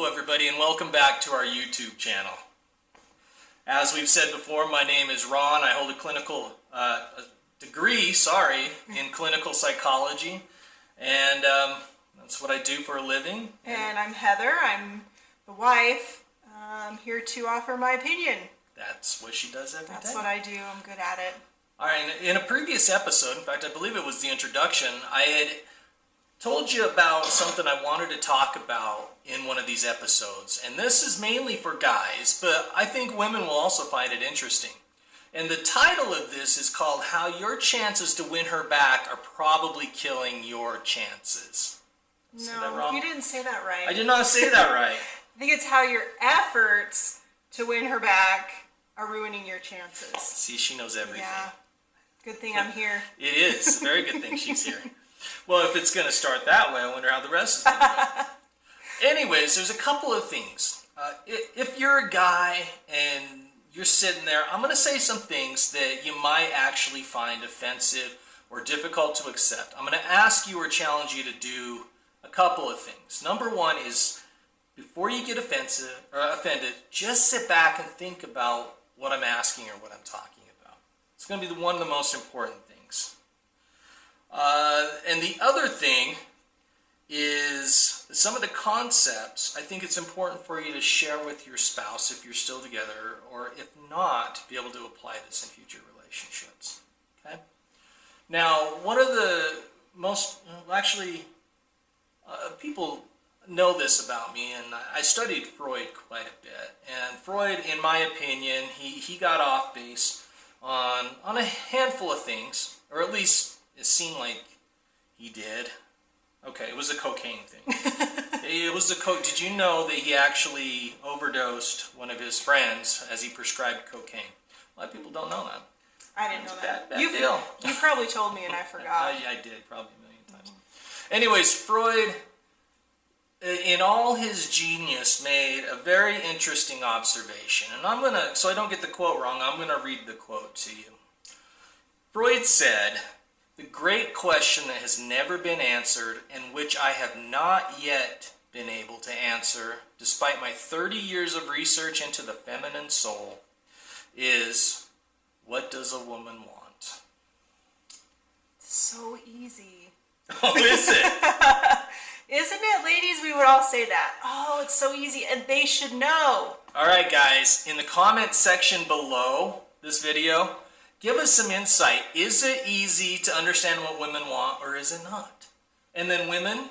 Hello everybody and welcome back to our YouTube channel. As we've said before, my name is Ron. I hold a clinical degree in clinical psychology, and that's what I do for a living. And I'm Heather. I'm the wife. I'm here to offer my opinion. That's what she does every day. That's what I do. I'm good at it. Alright, in a previous episode, in fact I believe it was the introduction, I had told you about something I wanted to talk about in one of these episodes. And this is mainly for guys, but I think women will also find it interesting. And the title of this is called How Your Chances to Win Her Back Are Probably Killing Your Chances. No, you didn't say that right. I did not say that right. I think it's how your efforts to win her back are ruining your chances. See, she knows everything. Yeah. Good thing I'm here. It is. A very good thing she's here. Well, if it's going to start that way, I wonder how the rest is going to go. Anyways, there's a couple of things. If you're a guy and you're sitting there, I'm going to say some things that you might actually find offensive or difficult to accept. I'm going to ask you or challenge you to do a couple of things. Number one is, before you get offended, just sit back and think about what I'm asking or what I'm talking about. It's going to be one of the most important things. And the other thing is some of the concepts I think it's important for you to share with your spouse if you're still together, or if not, be able to apply this in future relationships. Okay? Now, one of the most, people know this about me, and I studied Freud quite a bit. And Freud, in my opinion, he got off base on a handful of things, or at least it seemed like he did. Okay, it was a cocaine thing. It was the coke. Did you know that he actually overdosed one of his friends as he prescribed cocaine? A lot of people don't know that. I didn't know that. Bad deal. You probably told me and I forgot. I did, probably a million times. Anyways, Freud, in all his genius, made a very interesting observation. And so I don't get the quote wrong, I'm going to read the quote to you. Freud said, "The great question that has never been answered and which I have not yet been able to answer, despite my 30 years of research into the feminine soul, is, what does a woman want?" So easy. Oh, is it? Isn't it, ladies? We would all say that. Oh, it's so easy, and they should know. All right, guys, in the comment section below this video, give us some insight. Is it easy to understand what women want, or is it not? And then women,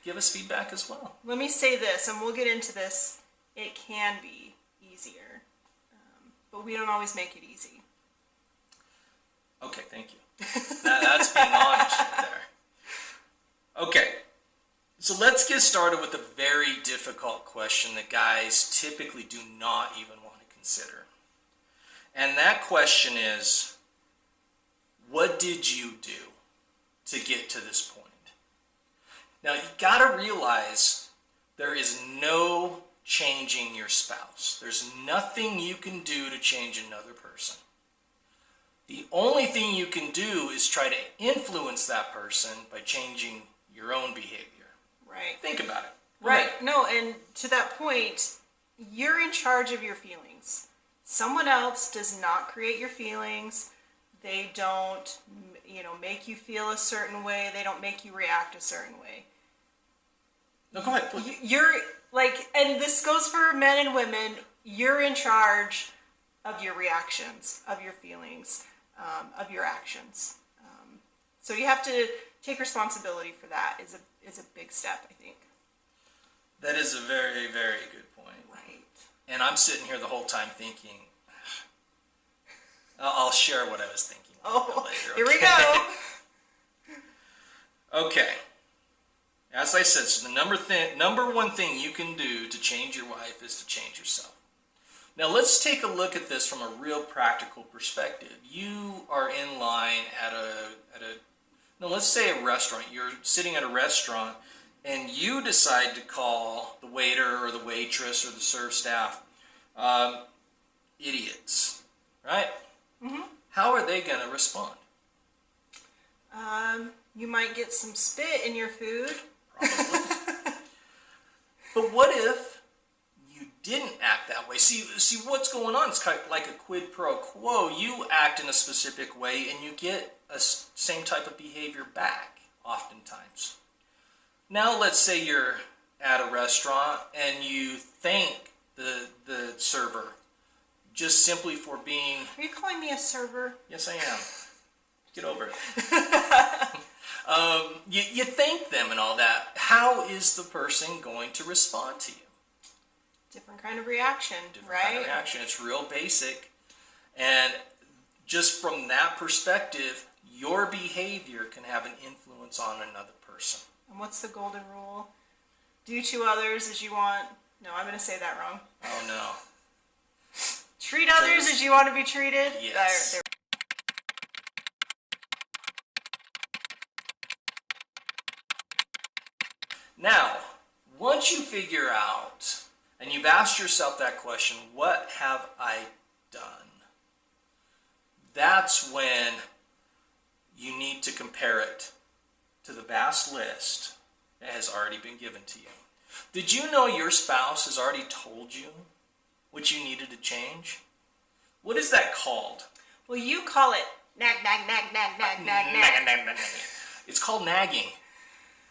give us feedback as well. Let me say this, and we'll get into this. It can be easier, but we don't always make it easy. Okay, thank you. That's being honest right there. Okay, so let's get started with a very difficult question that guys typically do not even want to consider. And that question is, what did you do to get to this point? Now, you got to realize there is no changing your spouse. There's nothing you can do to change another person. The only thing you can do is try to influence that person by changing your own behavior. Right. Think about it. Right. No, and to that point, you're in charge of your feelings. Someone else does not create your feelings. They don't, make you feel a certain way. They don't make you react a certain way. No, go ahead, please. You're and this goes for men and women, you're in charge of your reactions, of your feelings, of your actions. So you have to take responsibility for that is a big step, I think. That is a very, very good point. Right. And I'm sitting here the whole time thinking, I'll share what I was thinking later. Here we go. Okay. As I said, so the number one thing you can do to change your wife is to change yourself. Now let's take a look at this from a real practical perspective. You are in line let's say a restaurant. You're sitting at a restaurant and you decide to call the waiter or the waitress or the serve staff idiots, right? Mm-hmm. How are they going to respond? You might get some spit in your food. Probably. But what if you didn't act that way? See what's going on. It's kind of like a quid pro quo. You act in a specific way and you get a same type of behavior back oftentimes. Now let's say you're at a restaurant and you thank the server just simply for being... Are you calling me a server? Yes, I am. Get over it. You thank them and all that. How is the person going to respond to you? Different kind of reaction, Different kind of reaction. It's real basic. And just from that perspective, your behavior can have an influence on another person. And what's the golden rule? Do to others as you want... No, I'm going to say that wrong. Oh, no. Treat others as you want to be treated. Yes. Now, once you figure out, and you've asked yourself that question, what have I done? That's when you need to compare it to the vast list that has already been given to you. Did you know your spouse has already told you what you needed to change? What is that called? Well, you call it nag, nag, nag, nag, nag, nag, nag. It's called nagging.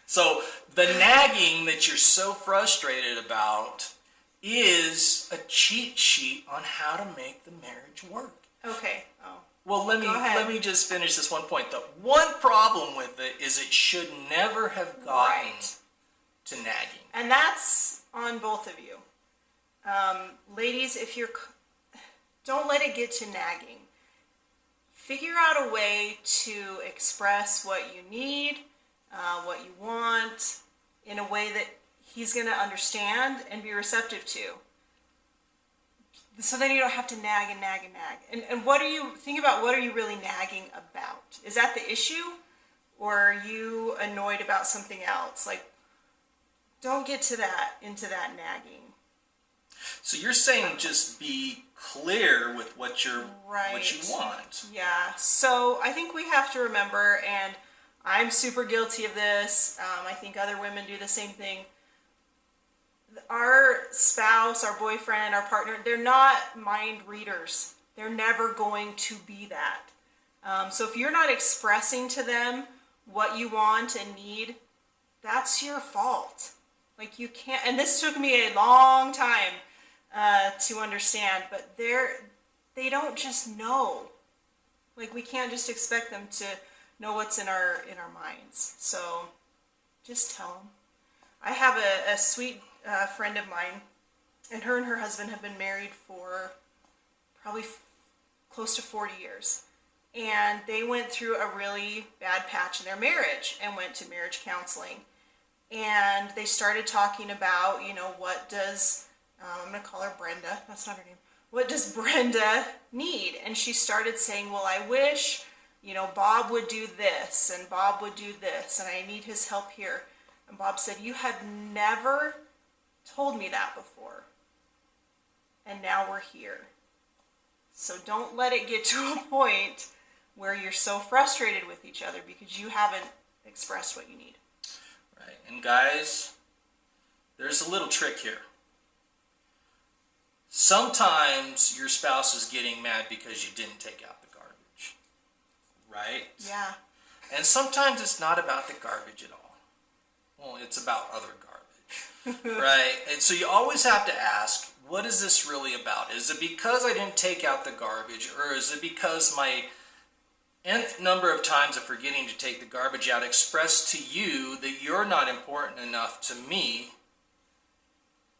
So the nagging that you're so frustrated about is a cheat sheet on how to make the marriage work. Okay. Oh. Well, let me just finish this one point. The one problem with it is it should never have gotten to nagging. And that's on both of you. Ladies, don't let it get to nagging. Figure out a way to express what you need, what you want, in a way that he's going to understand and be receptive to. So then you don't have to nag and nag and nag. And think about what are you really nagging about? Is that the issue? Or are you annoyed about something else? Like, don't get into that nagging. So you're saying just be clear with what you want. Yeah. So I think we have to remember, and I'm super guilty of this. I think other women do the same thing. Our spouse, our boyfriend, our partner, they're not mind readers. They're never going to be that. So if you're not expressing to them what you want and need, that's your fault. Like, you can't, and this took me a long time to understand, but they don't just know. Like, we can't just expect them to know what's in our minds. So just tell them. I have a sweet friend of mine, and her husband have been married for probably close to 40 years. And they went through a really bad patch in their marriage and went to marriage counseling. And they started talking about, what does, I'm going to call her Brenda, that's not her name. What does Brenda need? And she started saying, well, I wish, Bob would do this, and Bob would do this, and I need his help here. And Bob said, you have never told me that before. And now we're here. So don't let it get to a point where you're so frustrated with each other because you haven't expressed what you need. Right. And guys, there's a little trick here. Sometimes your spouse is getting mad because you didn't take out the garbage. Right? Yeah. And sometimes it's not about the garbage at all. Well, it's about other garbage. Right? And so you always have to ask, what is this really about? Is it because I didn't take out the garbage, or is it because my nth number of times of forgetting to take the garbage out expressed to you that you're not important enough to me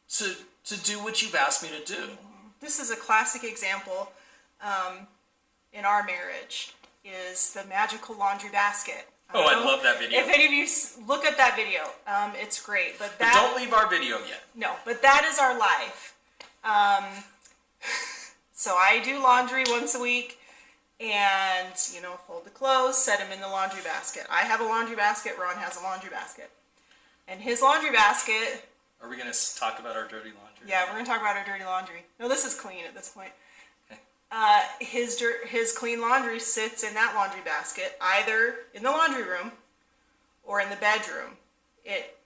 to do what you've asked me to do? This is a classic example in our marriage, is the magical laundry basket. I love that video. If any of you look at that video, it's great. But don't leave our video yet. No, but that is our life. So I do laundry once a week, and fold the clothes, set them in the laundry basket. I have a laundry basket. Ron has a laundry basket, and his laundry basket. Are we going to talk about our dirty laundry? Yeah, we're going to talk about our dirty laundry. No, this is clean at this point. His clean laundry sits in that laundry basket, either in the laundry room or in the bedroom. It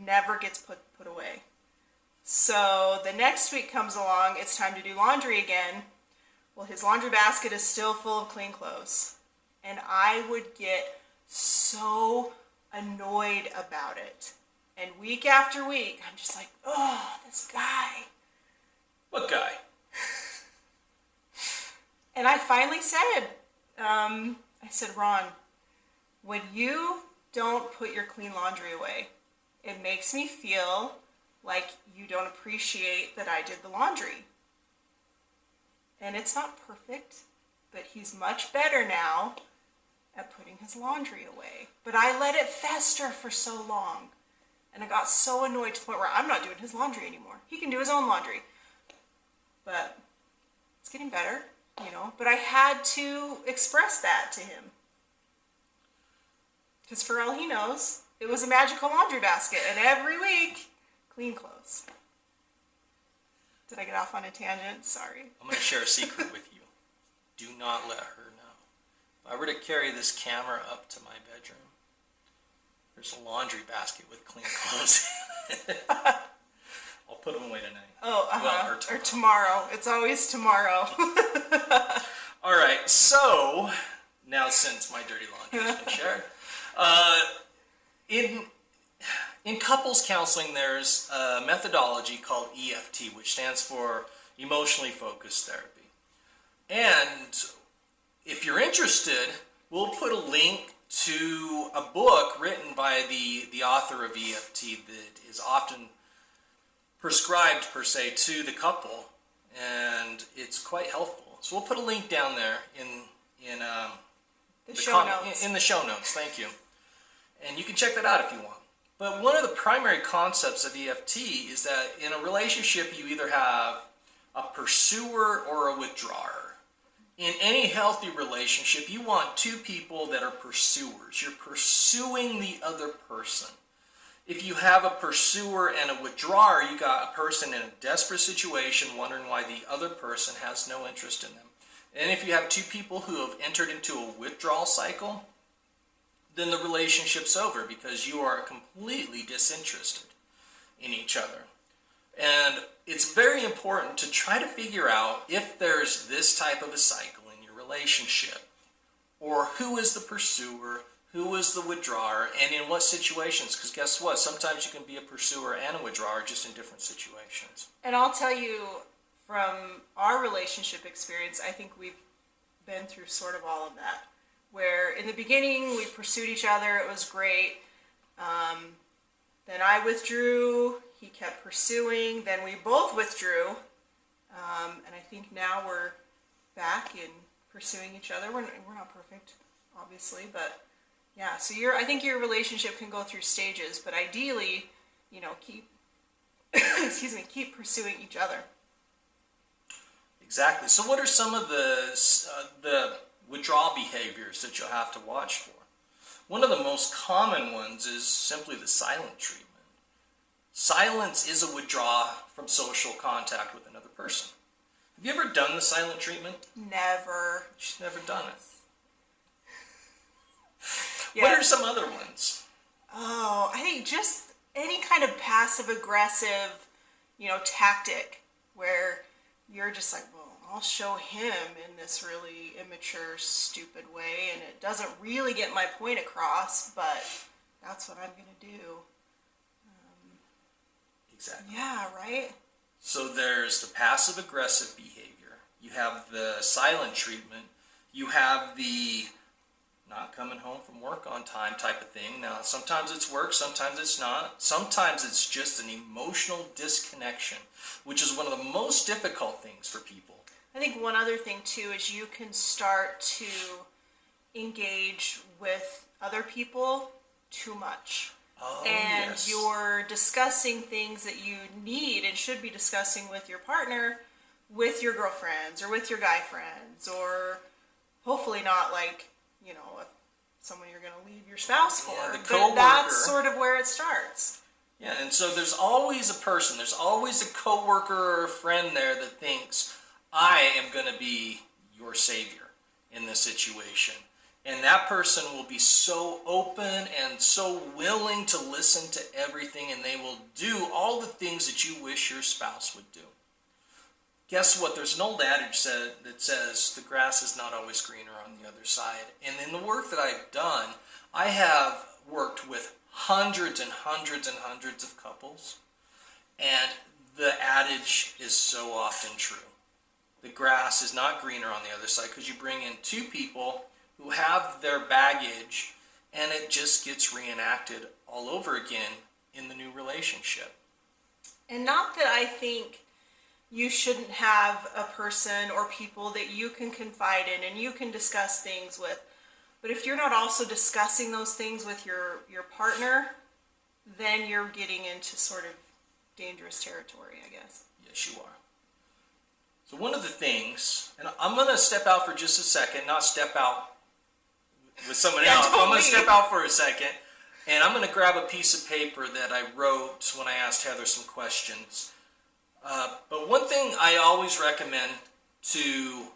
never gets put away. So the next week comes along, it's time to do laundry again. Well, his laundry basket is still full of clean clothes. And I would get so annoyed about it. And week after week, I'm just like, oh, this guy. What guy? And I finally said, I said, Ron, when you don't put your clean laundry away, it makes me feel like you don't appreciate that I did the laundry. And it's not perfect, but he's much better now at putting his laundry away. But I let it fester for so long. And I got so annoyed to the point where I'm not doing his laundry anymore. He can do his own laundry. But it's getting better, you know. But I had to express that to him. Because for all he knows, it was a magical laundry basket. And every week, clean clothes. Did I get off on a tangent? Sorry. I'm going to share a secret with you. Do not let her know. If I were to carry this camera up to my bedroom, there's a laundry basket with clean clothes in it. I'll put them away tonight. Oh, Well, or tomorrow. It's always tomorrow. All right, so now since my dirty laundry has been shared, in couples counseling, there's a methodology called EFT, which stands for Emotionally Focused Therapy. And if you're interested, we'll put a link to a book written by the author of EFT that is often prescribed, per se, to the couple, and it's quite helpful. So we'll put a link down there in the show notes. In the show notes, thank you. And you can check that out if you want. But one of the primary concepts of EFT is that in a relationship, you either have a pursuer or a withdrawer. In any healthy relationship, you want two people that are pursuers. You're pursuing the other person. If you have a pursuer and a withdrawer, you got a person in a desperate situation wondering why the other person has no interest in them. And if you have two people who have entered into a withdrawal cycle, then the relationship's over because you are completely disinterested in each other. And it's very important to try to figure out if there's this type of a cycle in your relationship, or who is the pursuer, who is the withdrawer, and in what situations. Because guess what? Sometimes you can be a pursuer and a withdrawer just in different situations. And I'll tell you, from our relationship experience, I think we've been through sort of all of that. Where in the beginning, we pursued each other, it was great. Then I withdrew, he kept pursuing, then we both withdrew. And I think now we're back in pursuing each other. We're not perfect, obviously, but yeah, so I think your relationship can go through stages, but ideally, you know, keep keep pursuing each other. Exactly. So what are some of the withdrawal behaviors that you'll have to watch for? One of the most common ones is simply the silent treatment. Silence is a withdrawal from social contact with another person. Have you ever done the silent treatment? Never. She's never done it. Yeah. What are some other ones? Oh, I think just any kind of passive aggressive, you know, tactic where you're just like, well, I'll show him in this really immature, stupid way, and it doesn't really get my point across, but that's what I'm going to do. Exactly. Yeah, right? So there's the passive-aggressive behavior. You have the silent treatment. You have the not coming home from work on time type of thing. Now, sometimes it's work, sometimes it's not. Sometimes it's just an emotional disconnection, which is one of the most difficult things for people. I think one other thing, too, is you can start to engage with other people too much. Oh, and yes. you're discussing things that you need and should be discussing with your partner, with your girlfriends, or with your guy friends, or hopefully not like, you know, someone you're going to leave your spouse for. Yeah, the but coworker. that's sort of where it starts. Yeah, and so there's always a person, there's always a coworker or a friend there that thinks, I am going to be your savior in this situation. And that person will be so open and so willing to listen to everything, and they will do all the things that you wish your spouse would do. Guess what? There's an old adage that says the grass is not always greener on the other side. And in the work that I've done, I have worked with hundreds and hundreds and hundreds of couples, and the adage is so often true. The grass is not greener on the other side, because you bring in two people who have their baggage, and it just gets reenacted all over again in the new relationship. And not that I think you shouldn't have a person or people that you can confide in and you can discuss things with. But if you're not also discussing those things with your partner, then you're getting into sort of dangerous territory, I guess. Yes, you are. So one of the things, and I'm going to step out for just a second, not step out with someone else, but I'm going to step out for a second, and I'm going to grab a piece of paper that I wrote when I asked Heather some questions. But one thing I always recommend to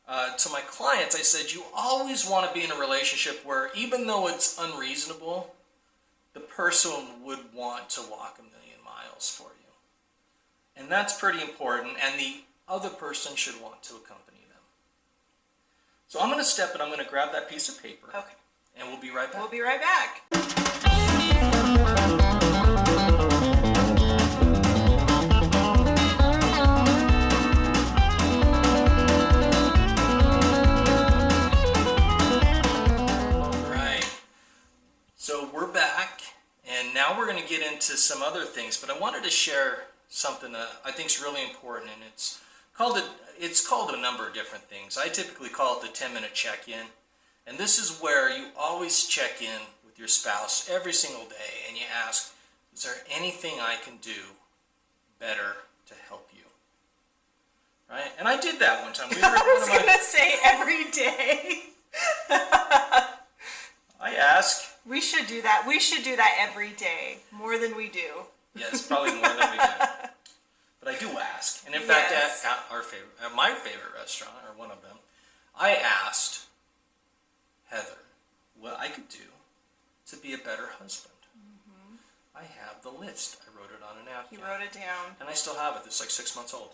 my clients, I said, you always want to be in a relationship where, even though it's unreasonable, the person would want to walk 1,000,000 miles for you. And that's pretty important, and the other person should want to accompany them. So I'm going to step and I'm going to grab that piece of paper. Okay. And we'll be right back. We'll be right back. So we're back, and now we're going to get into some other things, but I wanted to share something that I think is really important, and it's called a number of different things. I typically call it the 10-minute check-in, and this is where you always check in with your spouse every single day, and you ask, is there anything I can do better to help you? Right? And I did that one time. I was going to say every day. I ask. We should do that. We should do that every day, more than we do. Yes, probably more than we do. But I do ask. And in fact, Yes. at my favorite restaurant, or one of them, I asked Heather what I could do to be a better husband. Mm-hmm. I have the list. I wrote it on a napkin. He wrote it down. And I still have it. It's like 6 months old.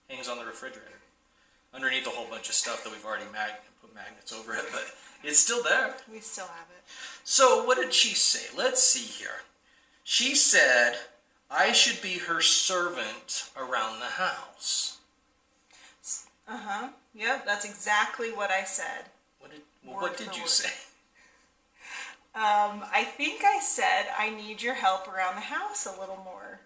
Hangs on the refrigerator. Underneath a whole bunch of stuff that we've already put magnets over it, but it's still there. We still have it. So what did she say? Let's see here. She said, I should be her servant around the house. Uh-huh. Yep, that's exactly what I said. What did you say? I think I said, I need your help around the house a little more.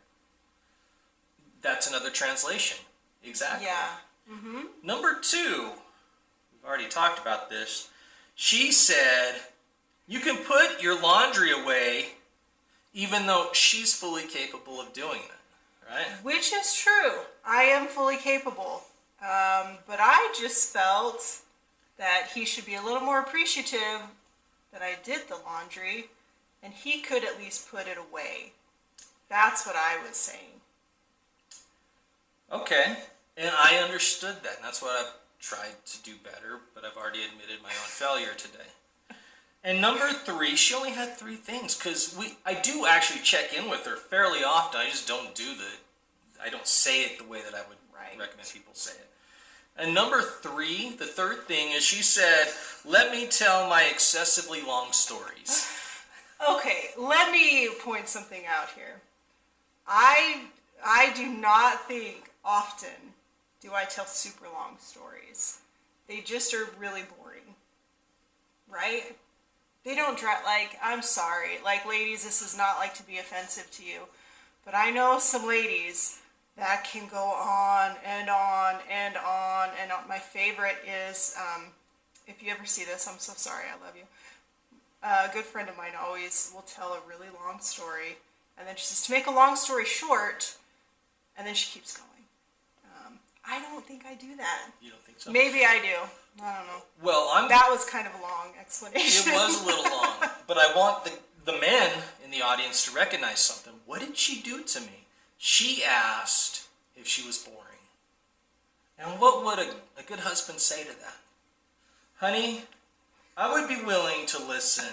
That's another translation. Exactly. Yeah. Mm-hmm. Number 2, we've already talked about this. She said, you can put your laundry away even though she's fully capable of doing it, right? Which is true. I am fully capable. But I just felt that he should be a little more appreciative that I did the laundry, and he could at least put it away. That's what I was saying. Okay. And I understood that, and that's what I've tried to do better, but I've already admitted my own failure today. And number 3, she only had 3 things, because I do actually check in with her fairly often. I just don't I don't say it the way that I would recommend people say it. And number 3, the third thing is she said, let me tell my excessively long stories. Okay, let me point something out here. I do not think often do I tell super long stories. They just are really boring, right? They don't I'm sorry, ladies, this is not to be offensive to you, but I know some ladies that can go on and on and on and on. My favorite is, if you ever see this, I'm so sorry, I love you. A good friend of mine always will tell a really long story, and then she says, to make a long story short, and then she keeps going. I don't think I do that. You don't think so? Maybe I do. I don't know. Well, that was kind of a long explanation. It was a little long, but I want the men in the audience to recognize something. What did she do to me? She asked if she was boring. And what would a good husband say to that? Honey, I would be willing to listen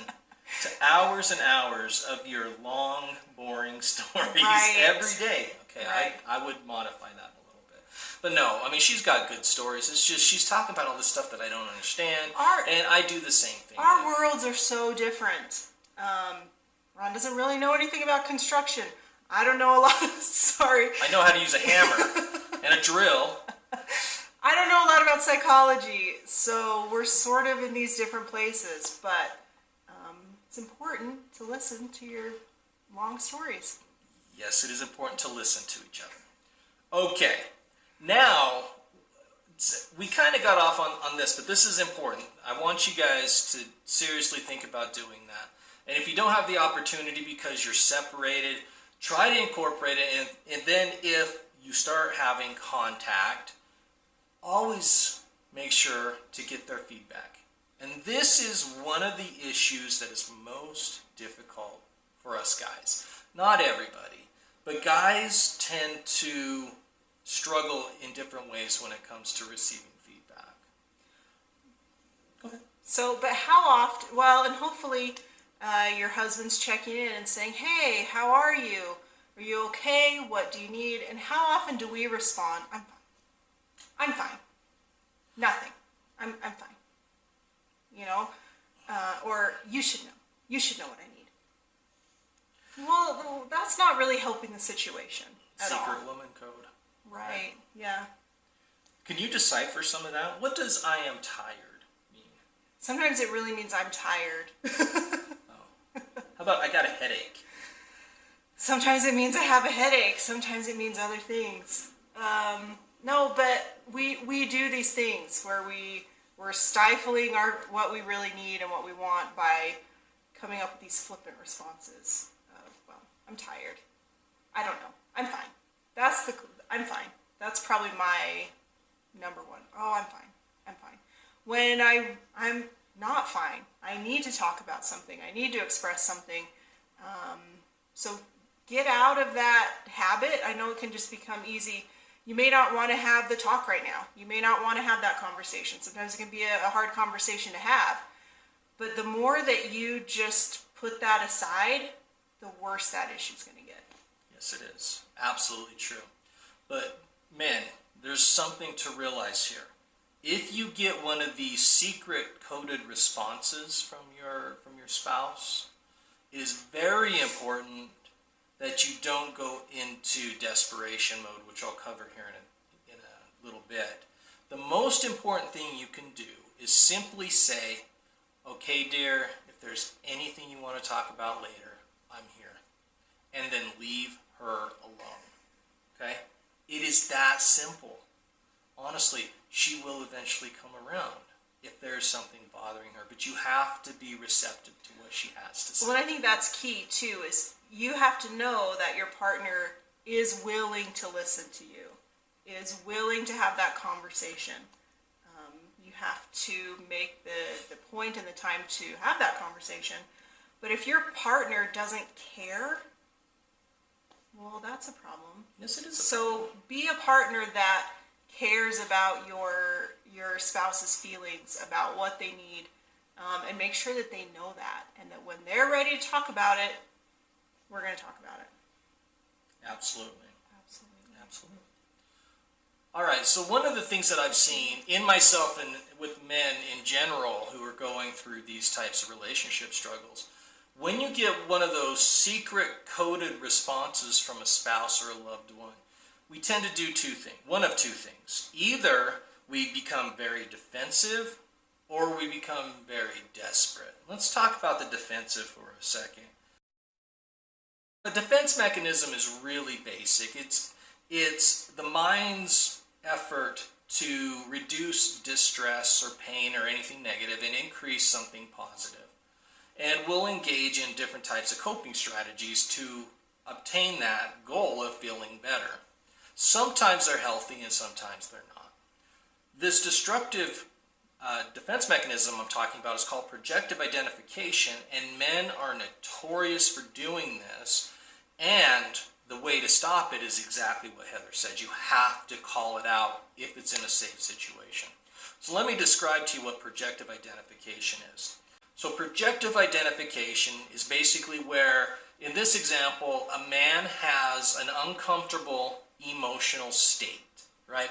to hours and hours of your long, boring stories Right. every day. Okay, Right. I would modify that a little bit. But no, I mean, she's got good stories. It's just she's talking about all this stuff that I don't understand, and I do the same thing. Our worlds are so different. Ron doesn't really know anything about construction. I don't know a lot. Sorry. I know how to use a hammer and a drill. I don't know a lot about psychology, so we're sort of in these different places, but it's important to listen to your long stories. Yes, it is important to listen to each other. Okay, now we kind of got off on this, but this is important. I want you guys to seriously think about doing that. And if you don't have the opportunity because you're separated, try to incorporate it. And then if you start having contact, always make sure to get their feedback. And this is one of the issues that is most difficult for us guys. Not everybody, but guys tend to struggle in different ways when it comes to receiving feedback. Go ahead. So, but how often, well, and hopefully your husband's checking in and saying, hey, how are you? Are you okay? What do you need? And how often do we respond? I'm fine. I'm fine. Nothing. I'm fine. You know? Or you should know. You should know what I need. Well, that's not really helping the situation at all. Secret woman code. Right. Yeah. Can you decipher some of that? What does I am tired mean? Sometimes it really means I'm tired. How about I got a headache? Sometimes it means I have a headache. Sometimes it means other things. No, but we do these things where we're stifling what we really need and what we want by coming up with these flippant responses of, well, I'm tired. I don't know. I'm fine. I'm fine. That's probably my number one. Oh, I'm fine. I'm fine. When I'm not fine, I need to talk about something. I need to express something. So get out of that habit. I know it can just become easy. You may not want to have the talk right now. You may not want to have that conversation. Sometimes it can be a hard conversation to have. But the more that you just put that aside, the worse that issue's going to get. Yes, it is. Absolutely true. But men, there's something to realize here. If you get one of these secret coded responses from your spouse, it is very important that you don't go into desperation mode, which I'll cover here in a little bit. The most important thing you can do is simply say, okay, dear, if there's anything you want to talk about later, I'm here. And then leave her alone. Okay? It is that simple. Honestly, she will eventually come around if there's something bothering her, but you have to be receptive to what she has to say. Well, I think that's key too, is you have to know that your partner is willing to listen to you, is willing to have that conversation. You have to make the point and the time to have that conversation. But if your partner doesn't care, well, that's a problem. Yes, it is. So be a partner that cares about your spouse's feelings, about what they need, and make sure that they know that, and that when they're ready to talk about it, we're going to talk about it. Absolutely. Absolutely. Absolutely. All right, so one of the things that I've seen in myself and with men in general who are going through these types of relationship struggles, when you get one of those secret coded responses from a spouse or a loved one, we tend to do one of two things. Either we become very defensive or we become very desperate. Let's talk about the defensive for a second. The defense mechanism is really basic. It's the mind's effort to reduce distress or pain or anything negative and increase something positive. And we'll engage in different types of coping strategies to obtain that goal of feeling better. Sometimes they're healthy and sometimes they're not. This destructive defense mechanism I'm talking about is called projective identification, and men are notorious for doing this. And the way to stop it is exactly what Heather said. You have to call it out if it's in a safe situation. So let me describe to you what projective identification is. So projective identification is basically where, in this example, a man has an uncomfortable emotional state, right?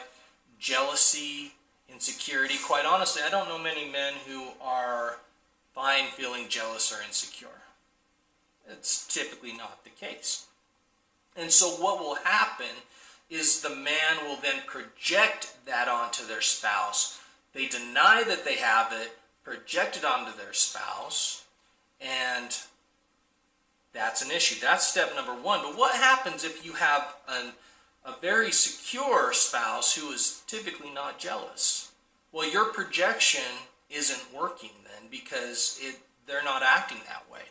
Jealousy, insecurity. Quite honestly, I don't know many men who are fine feeling jealous or insecure. It's typically not the case. And so what will happen is the man will then project that onto their spouse. They deny that they have it, project it onto their spouse, and that's an issue. That's step number one. But what happens if you have a very secure spouse who is typically not jealous? Well, your projection isn't working then because they're not acting that way.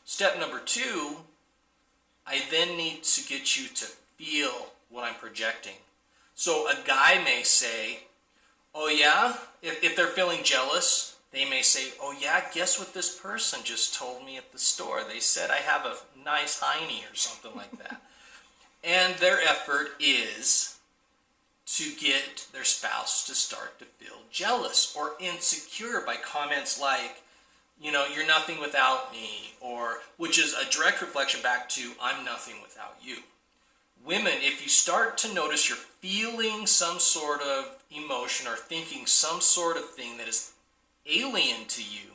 Step number two, I then need to get you to feel what I'm projecting. So a guy may say, oh yeah, if they're feeling jealous, they may say, oh yeah, guess what this person just told me at the store? They said I have a nice hiney or something like that. And their effort is to get their spouse to start to feel jealous or insecure by comments like, you know, you're nothing without me, or which is a direct reflection back to I'm nothing without you. Women, if you start to notice you're feeling some sort of emotion or thinking some sort of thing that is alien to you,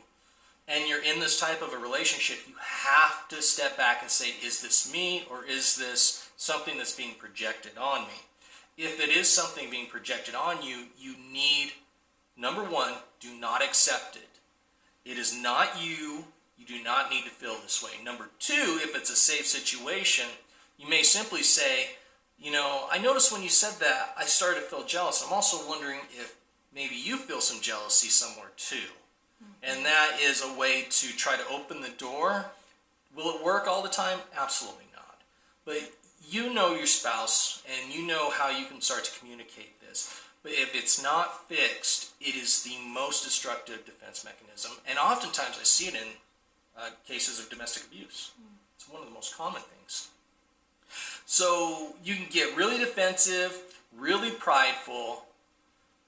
and you're in this type of a relationship, you have to step back and say, is this me or is this something that's being projected on me? If it is something being projected on you, you need, number one, do not accept it. It is not you. You do not need to feel this way. Number two, if it's a safe situation, you may simply say, you know, I noticed when you said that, I started to feel jealous. I'm also wondering if maybe you feel some jealousy somewhere too. And that is a way to try to open the door. Will it work all the time? Absolutely not. But you know your spouse and you know how you can start to communicate this. But if it's not fixed, it is the most destructive defense mechanism. And oftentimes I see it in cases of domestic abuse. It's one of the most common things. So you can get really defensive, really prideful,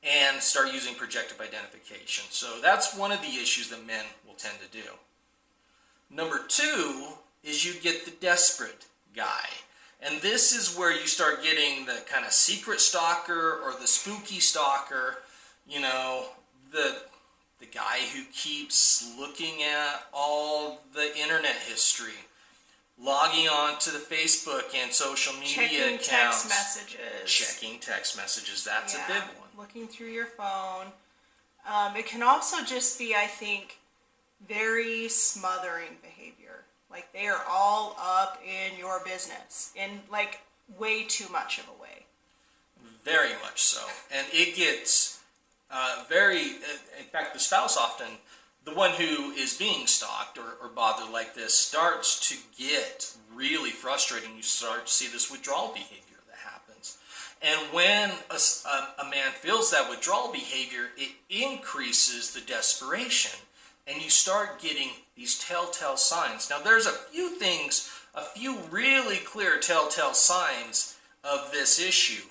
and start using projective identification. So that's one of the issues that men will tend to do. Number two is you get the desperate guy. And this is where you start getting the kind of secret stalker or the spooky stalker, you know, the guy who keeps looking at all the internet history, logging on to the Facebook and social media accounts. Checking text messages. That's a big one. Looking through your phone. It can also just be, I think, very smothering behavior. Like they are all up in your business in like way too much of a way. Very much so. And it gets in fact, the spouse often, the one who is being stalked or bothered like this, starts to get really frustrated. You start to see this withdrawal behavior that happens. And when a man feels that withdrawal behavior, it increases the desperation. And you start getting these telltale signs. Now there's a few really clear telltale signs of this issue.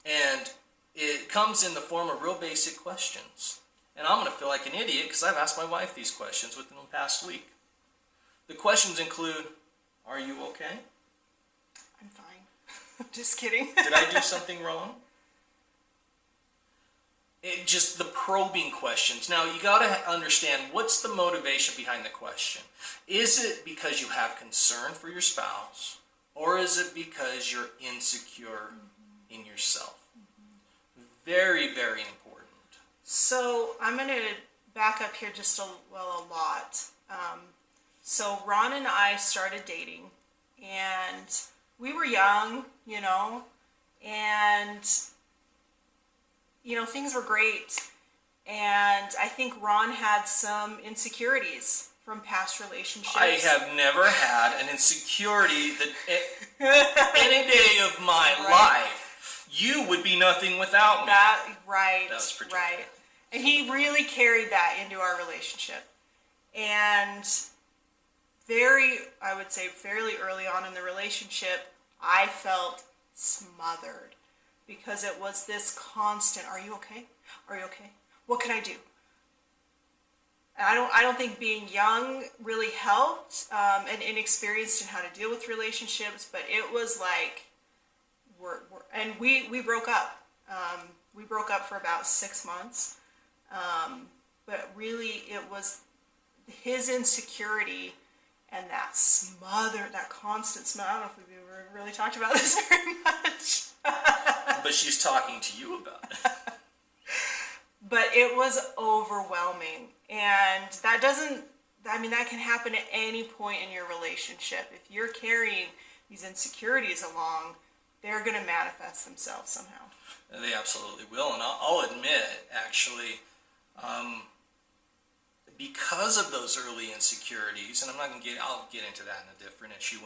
And it comes in the form of real basic questions. And I'm going to feel like an idiot because I've asked my wife these questions within the past week. The questions include, are you okay? I'm fine. Just kidding. Did I do something wrong? Just the probing questions. Now, you got to understand, what's the motivation behind the question? Is it because you have concern for your spouse, or is it because you're insecure in yourself? Very, very important. So I'm going to back up here just a lot. So Ron and I started dating, and we were young, you know, and things were great. And I think Ron had some insecurities from past relationships. I have never had an insecurity that any day of my life, you would be nothing without me. Right. That was projected. Right. And he really carried that into our relationship. And I would say fairly early on in the relationship, I felt smothered because it was this constant, are you okay? Are you okay? what can I do? I don't think being young really helped, and inexperienced in how to deal with relationships, but it was like, and we broke up. We broke up for about 6 months. But really it was his insecurity and that constant smother. I don't know if we've ever really talked about this very much. But she's talking to you about it. But it was overwhelming. And that can happen at any point in your relationship. If you're carrying these insecurities along, they're going to manifest themselves somehow. They absolutely will. And I'll admit, actually, because of those early insecurities, and I'll get into that in a different episode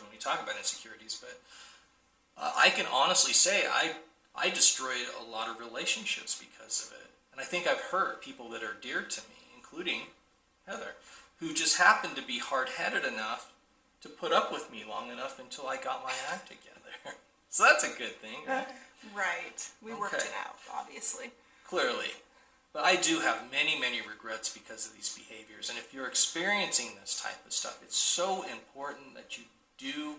when we talk about insecurities, but I can honestly say I destroyed a lot of relationships because of it. And I think I've hurt people that are dear to me, including Heather, who just happened to be hard-headed enough to put up with me long enough until I got my act together. So that's a good thing, right? Right. We worked it out, obviously. Clearly. But I do have many, many regrets because of these behaviors. And if you're experiencing this type of stuff, it's so important that you do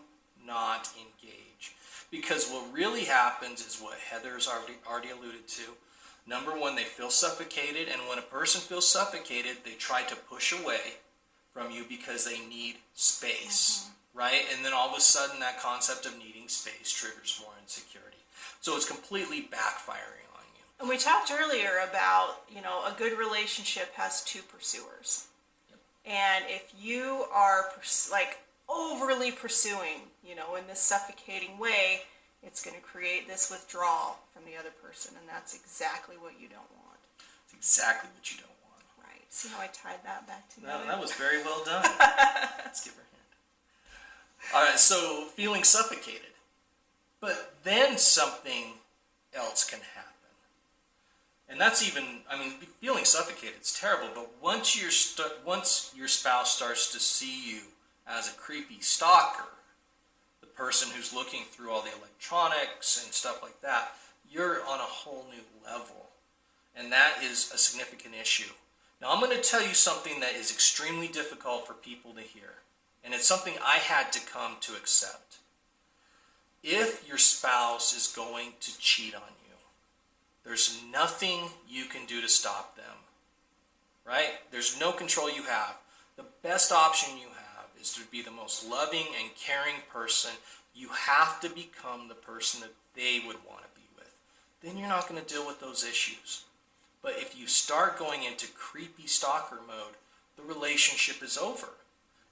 not engage. Because what really happens is what Heather's already alluded to. Number one, they feel suffocated. And when a person feels suffocated, they try to push away from you because they need space. Right? And then all of a sudden, that concept of needing space triggers more insecurity. So it's completely backfiring on you. And we talked earlier about, a good relationship has two pursuers. Yep. And if you are overly pursuing, in this suffocating way, it's going to create this withdrawal from the other person. And that's exactly what you don't want. It's exactly what you don't want. Right. See how I tied that back together? That was very well done. Let's give her a hand. All right, so feeling suffocated. But then something else can happen. And that's feeling suffocated is terrible, but once your spouse starts to see you as a creepy stalker, the person who's looking through all the electronics and stuff like that, you're on a whole new level. And that is a significant issue. Now, I'm going to tell you something that is extremely difficult for people to hear. And it's something I had to come to accept. If your spouse is going to cheat on you, there's nothing you can do to stop them. Right? There's no control you have. The best option you have is to be the most loving and caring person. You have to become the person that they would want to be with. Then you're not going to deal with those issues. But if you start going into creepy stalker mode, the relationship is over.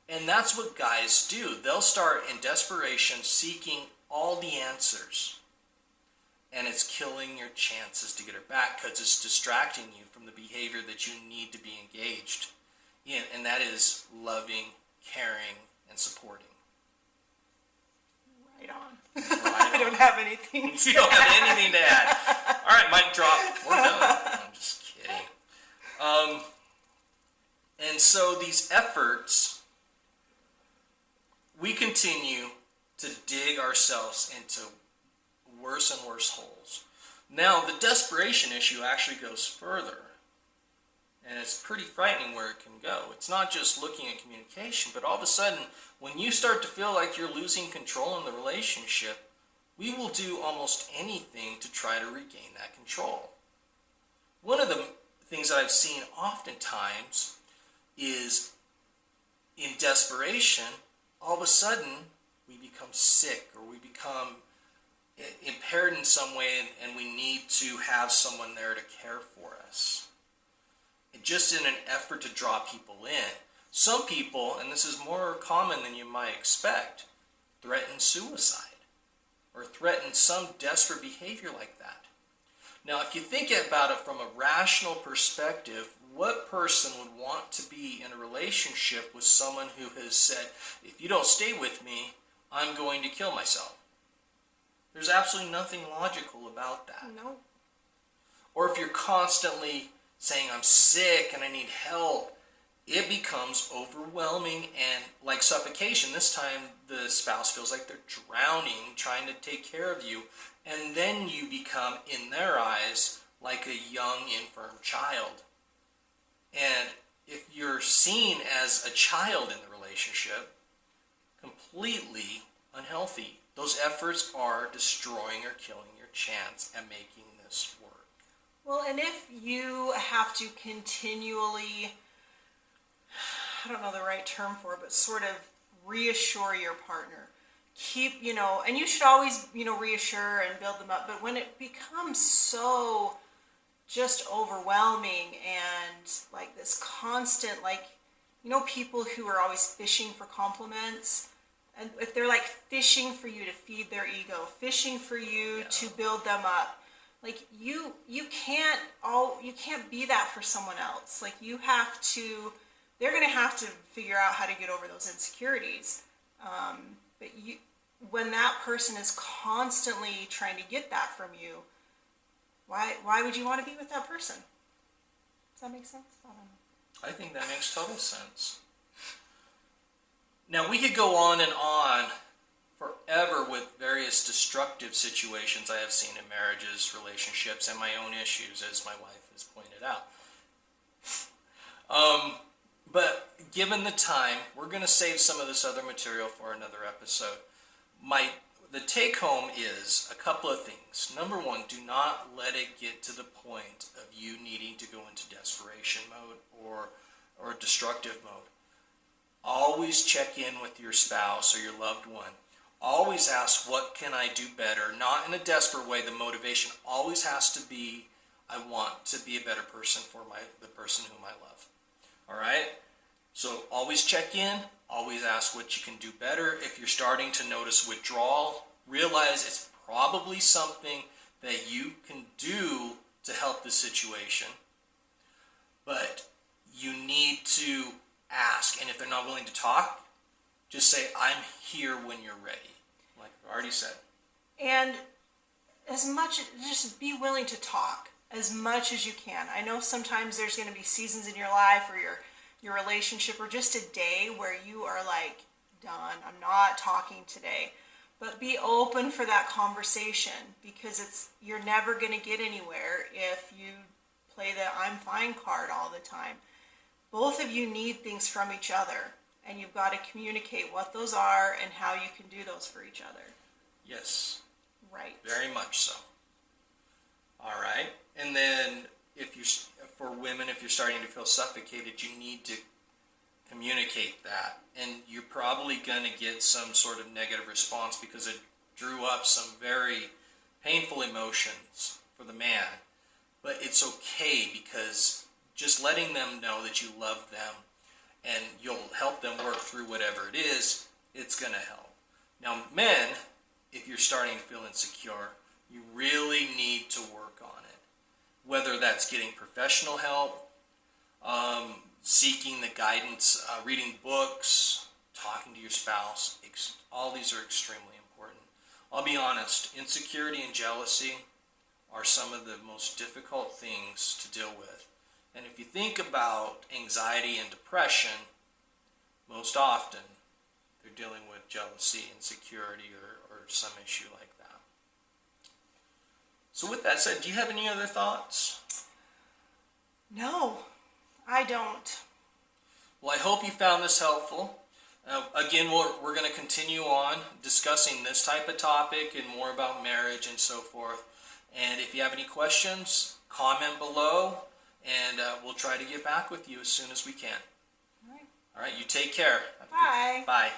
And that's what guys do. They'll start in desperation seeking all the answers. And it's killing your chances to get her back because it's distracting you from the behavior that you need to be engaged in. And that is loving, caring, and supporting. Right on. Right I don't have anything. You don't have anything to add. All right, mic drop. We're done. I'm just kidding. And so these efforts, we continue to dig ourselves into worse and worse holes. Now, the desperation issue actually goes further. And it's pretty frightening where it can go. It's not just looking at communication, but all of a sudden, when you start to feel like you're losing control in the relationship, we will do almost anything to try to regain that control. One of the things that I've seen oftentimes is in desperation, all of a sudden, we become sick or we become impaired in some way and we need to have someone there to care for us. And just in an effort to draw people in. Some people, and this is more common than you might expect, threaten suicide or threaten some desperate behavior like that. Now, if you think about it from a rational perspective, what person would want to be in a relationship with someone who has said, if you don't stay with me, I'm going to kill myself? There's absolutely nothing logical about that. No. Or if you're constantly saying, I'm sick and I need help, it becomes overwhelming and like suffocation. This time the spouse feels like they're drowning, trying to take care of you. And then you become, in their eyes, like a young, infirm child. And if you're seen as a child in the relationship, completely unhealthy. Those efforts are destroying or killing your chance at making this work. Well, and if you have to continually, I don't know the right term for it, but sort of reassure your partner, keep, and you should always, reassure and build them up, but when it becomes so just overwhelming and like this constant, like, people who are always fishing for compliments, and if they're like fishing for you to feed their ego, fishing for you to build them up, like you can't be that for someone else. Like they're going to have to figure out how to get over those insecurities. But when that person is constantly trying to get that from you, why would you want to be with that person? Does that make sense? I don't know. I think that makes total sense. Now, we could go on and on forever with various destructive situations I have seen in marriages, relationships, and my own issues, as my wife has pointed out. But given the time, we're going to save some of this other material for another episode. The take home is a couple of things. Number one, do not let it get to the point of you needing to go into desperation mode or destructive mode. Always check in with your spouse or your loved one. Always ask, what can I do better? Not in a desperate way. The motivation always has to be, I want to be a better person for the person whom I love. All right? So always check in. Always ask what you can do better. If you're starting to notice withdrawal, realize it's probably something that you can do to help the situation. But you need to ask. And if they're not willing to talk, just say, I'm here when you're ready. Like I've already said. And just be willing to talk as much as you can. I know sometimes there's going to be seasons in your life or your relationship or just a day where you are like, done, I'm not talking today. But be open for that conversation, because you're never going to get anywhere if you play the I'm fine card all the time. Both of you need things from each other, and you've got to communicate what those are and how you can do those for each other. Yes. Right. Very much so. All right. And then for women, if you're starting to feel suffocated, you need to communicate that. And you're probably going to get some sort of negative response because it drew up some very painful emotions for the man. But it's okay, because just letting them know that you love them and you'll help them work through whatever it is, it's going to help. Now, men, if you're starting to feel insecure, you really need to work on it. Whether that's getting professional help, seeking the guidance, reading books, talking to your spouse, all these are extremely important. I'll be honest, insecurity and jealousy are some of the most difficult things to deal with. And if you think about anxiety and depression, most often they're dealing with jealousy, insecurity, or some issue like that. So with that said, do you have any other thoughts? No, I don't. Well, I hope you found this helpful. Again, we're going to continue on discussing this type of topic and more about marriage and so forth. And if you have any questions, comment below, and we'll try to get back with you as soon as we can. All right, you take care. Bye. Bye.